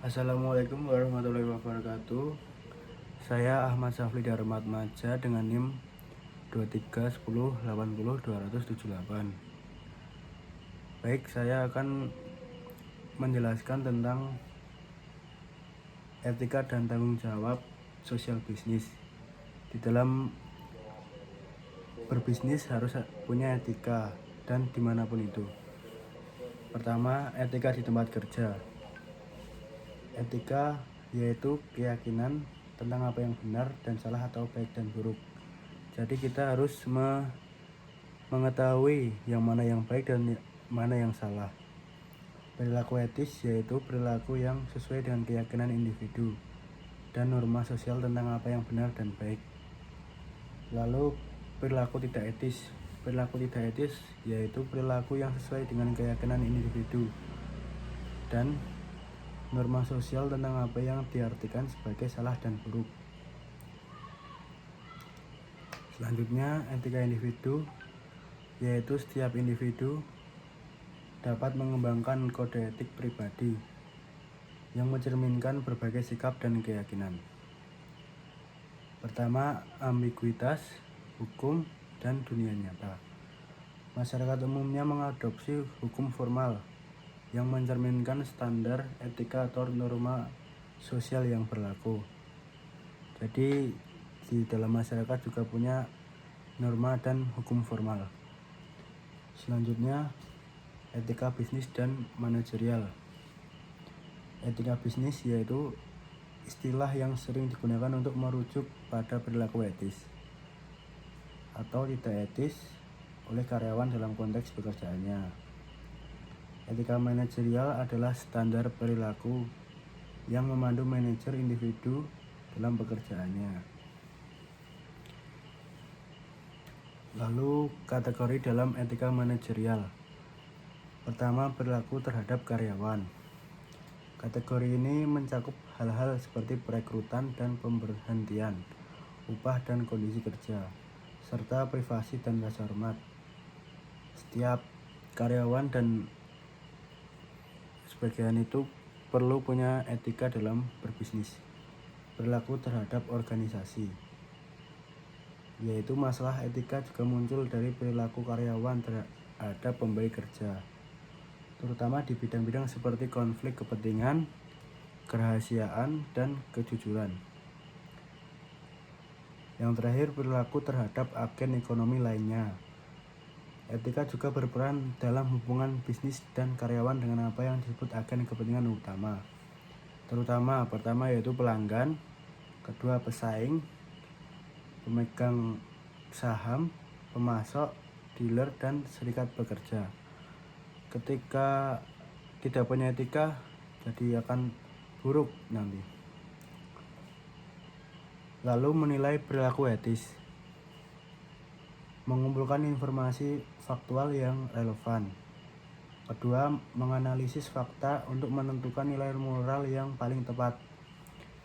Assalamualaikum warahmatullahi wabarakatuh. Saya Ahmad Safli Darmat Maja dengan NIM 2310800278. Baik, saya akan menjelaskan tentang etika dan tanggung jawab sosial bisnis. Di dalam berbisnis harus punya etika dan dimanapun itu. Pertama, etika di tempat kerja. Etika yaitu keyakinan tentang apa yang benar dan salah atau baik dan buruk. Jadi kita harus mengetahui yang mana yang baik dan mana yang salah. Perilaku etis yaitu perilaku yang sesuai dengan keyakinan individu dan norma sosial tentang apa yang benar dan baik. Lalu perilaku tidak etis. Perilaku tidak etis yaitu perilaku yang sesuai dengan keyakinan individu dan norma sosial tentang apa yang diartikan sebagai salah dan buruk. Selanjutnya, etika individu yaitu setiap individu dapat mengembangkan kode etik pribadi yang mencerminkan berbagai sikap dan keyakinan. Pertama, ambiguitas, hukum, dan dunia nyata. Masyarakat umumnya mengadopsi hukum formal yang mencerminkan standar etika atau norma sosial yang berlaku. Jadi di dalam masyarakat juga punya norma dan hukum formal. Selanjutnya, etika bisnis dan manajerial. Etika bisnis yaitu istilah yang sering digunakan untuk merujuk pada perilaku etis atau tidak etis oleh karyawan dalam konteks pekerjaannya. Etika manajerial adalah standar perilaku yang memandu manajer individu dalam pekerjaannya. Lalu kategori dalam etika manajerial. Pertama, perilaku terhadap karyawan. Kategori ini mencakup hal-hal seperti perekrutan dan pemberhentian, upah dan kondisi kerja, serta privasi dan rasa hormat. Setiap karyawan dan sebagian itu perlu punya etika dalam berbisnis. Perilaku terhadap organisasi, yaitu masalah etika juga muncul dari perilaku karyawan terhadap pemberi kerja, terutama di bidang-bidang seperti konflik kepentingan, kerahasiaan, dan kejujuran. Yang terakhir, perilaku terhadap agen ekonomi lainnya. Etika juga berperan dalam hubungan bisnis dan karyawan dengan apa yang disebut agen kepentingan utama. Terutama pertama yaitu pelanggan, kedua pesaing, pemegang saham, pemasok, dealer, dan serikat pekerja. Ketika tidak punya etika, jadi akan buruk nanti. Lalu menilai perilaku etis. Mengumpulkan informasi faktual yang relevan. Kedua, menganalisis fakta untuk menentukan nilai moral yang paling tepat.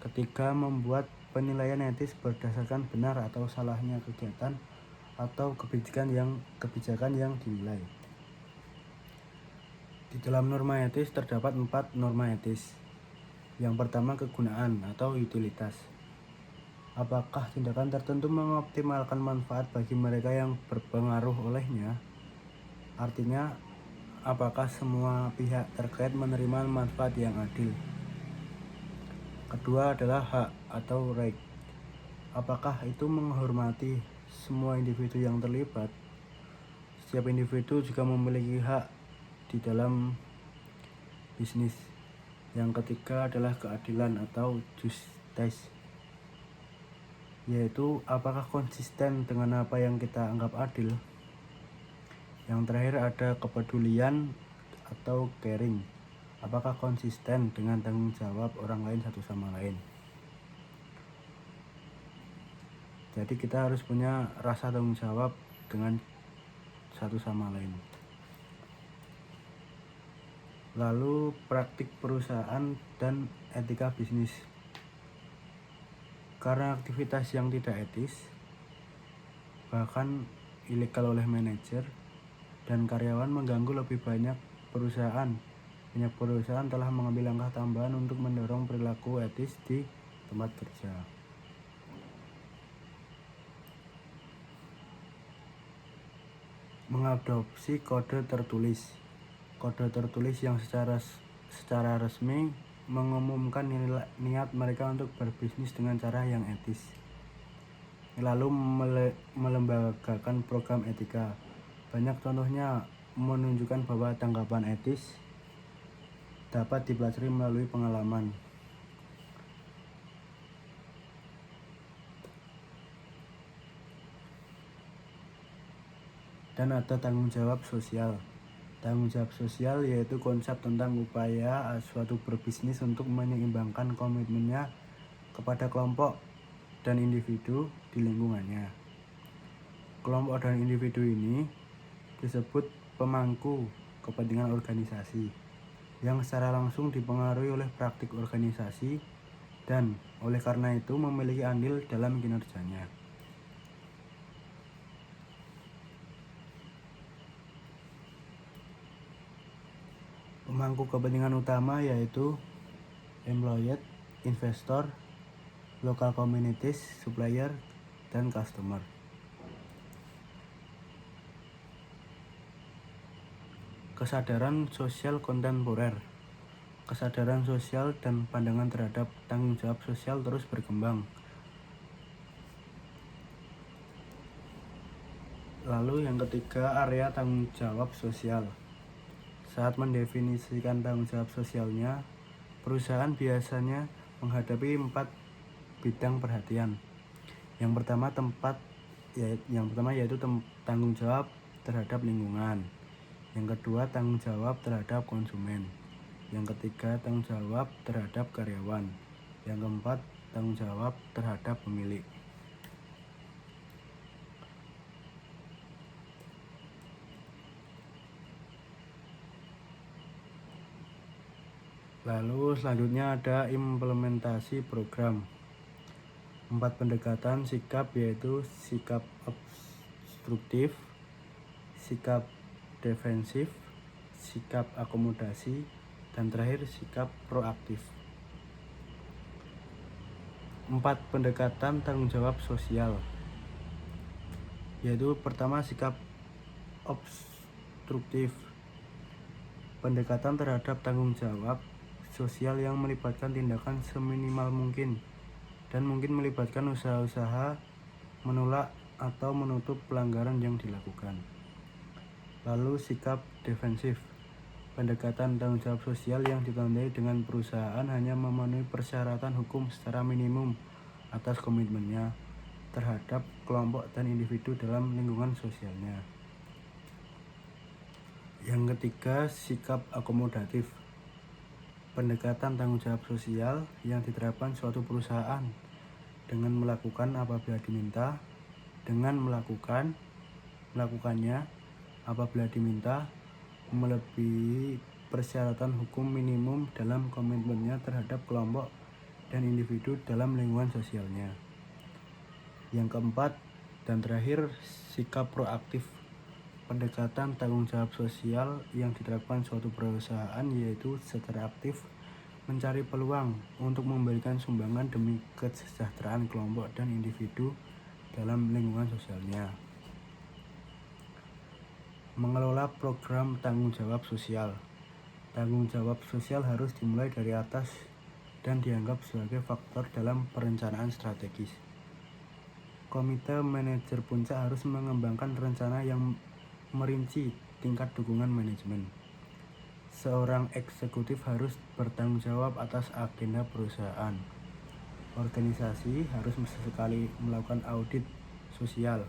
Ketiga, membuat penilaian etis berdasarkan benar atau salahnya kegiatan atau kebijakan yang dinilai. Di dalam norma etis terdapat 4 norma etis. Yang pertama, kegunaan atau utilitas. Apakah tindakan tertentu mengoptimalkan manfaat bagi mereka yang berpengaruh olehnya? Artinya, apakah semua pihak terkait menerima manfaat yang adil? Kedua adalah hak atau right. Apakah itu menghormati semua individu yang terlibat? Setiap individu juga memiliki hak di dalam bisnis. Yang ketiga adalah keadilan atau justice, yaitu apakah konsisten dengan apa yang kita anggap adil. Yang terakhir ada kepedulian atau caring. Apakah konsisten dengan tanggung jawab orang lain satu sama lain. Jadi kita harus punya rasa tanggung jawab dengan satu sama lain. Lalu praktik perusahaan dan etika bisnis. Karena aktivitas yang tidak etis, bahkan ilegal oleh manajer dan karyawan mengganggu lebih banyak perusahaan banyak perusahaan telah mengambil langkah tambahan untuk mendorong perilaku etis di tempat kerja. Mengadopsi kode tertulis. Kode tertulis yang secara resmi mengumumkan niat mereka untuk berbisnis dengan cara yang etis. Lalu melembagakan program etika. Banyak contohnya menunjukkan bahwa tanggapan etis dapat dipelajari melalui pengalaman. Dan ada tanggung jawab sosial. Tanggung jawab sosial yaitu konsep tentang upaya suatu berbisnis untuk menyeimbangkan komitmennya kepada kelompok dan individu di lingkungannya. Kelompok dan individu ini disebut pemangku kepentingan organisasi yang secara langsung dipengaruhi oleh praktik organisasi dan oleh karena itu memiliki andil dalam kinerjanya. Pemangku kepentingan utama yaitu employee, investor, local communities, supplier, dan customer. Kesadaran sosial kontemporer. Kesadaran sosial dan pandangan terhadap tanggung jawab sosial terus berkembang. Lalu yang ketiga, area tanggung jawab sosial. Saat mendefinisikan tanggung jawab sosialnya, perusahaan biasanya menghadapi 4 bidang perhatian. Yang pertama yaitu tanggung jawab terhadap lingkungan. Yang kedua, tanggung jawab terhadap konsumen. Yang ketiga, tanggung jawab terhadap karyawan. Yang keempat, tanggung jawab terhadap pemilik. Lalu selanjutnya ada implementasi program. 4 pendekatan sikap yaitu sikap obstruktif, sikap defensif, sikap akomodasi, dan terakhir sikap proaktif. 4 pendekatan tanggung jawab sosial yaitu pertama sikap obstruktif, pendekatan terhadap tanggung jawab sosial yang melibatkan tindakan seminimal mungkin dan mungkin melibatkan usaha-usaha menolak atau menutup pelanggaran yang dilakukan. Lalu sikap defensif, pendekatan tanggung jawab sosial yang ditandai dengan perusahaan hanya memenuhi persyaratan hukum secara minimum atas komitmennya terhadap kelompok dan individu dalam lingkungan sosialnya. Yang ketiga, sikap akomodatif, pendekatan tanggung jawab sosial yang diterapkan suatu perusahaan dengan melakukan apabila diminta, dengan melakukannya apabila diminta, melebihi persyaratan hukum minimum dalam komitmennya terhadap kelompok dan individu dalam lingkungan sosialnya. Yang keempat dan terakhir, sikap proaktif, pendekatan tanggung jawab sosial yang diterapkan suatu perusahaan yaitu secara aktif mencari peluang untuk memberikan sumbangan demi kesejahteraan kelompok dan individu dalam lingkungan sosialnya. Mengelola program tanggung jawab sosial. Tanggung jawab sosial harus dimulai dari atas dan dianggap sebagai faktor dalam perencanaan strategis. Komite manajer puncak harus mengembangkan rencana yang merinci tingkat dukungan manajemen. Seorang eksekutif harus bertanggung jawab atas agenda perusahaan. Organisasi harus sesekali melakukan audit sosial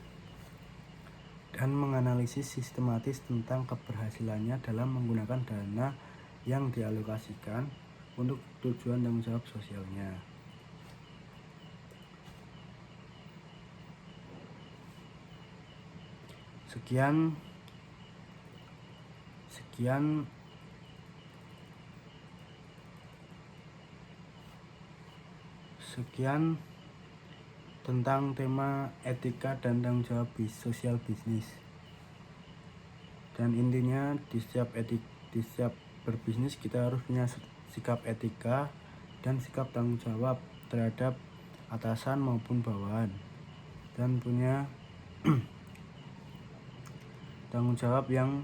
dan menganalisis sistematis tentang keberhasilannya dalam menggunakan dana yang dialokasikan untuk tujuan tanggung jawab sosialnya. Sekian tentang tema etika dan tanggung jawab sosial bisnis. Dan intinya di setiap berbisnis kita harus punya sikap etika dan sikap tanggung jawab terhadap atasan maupun bawahan, dan punya tanggung jawab yang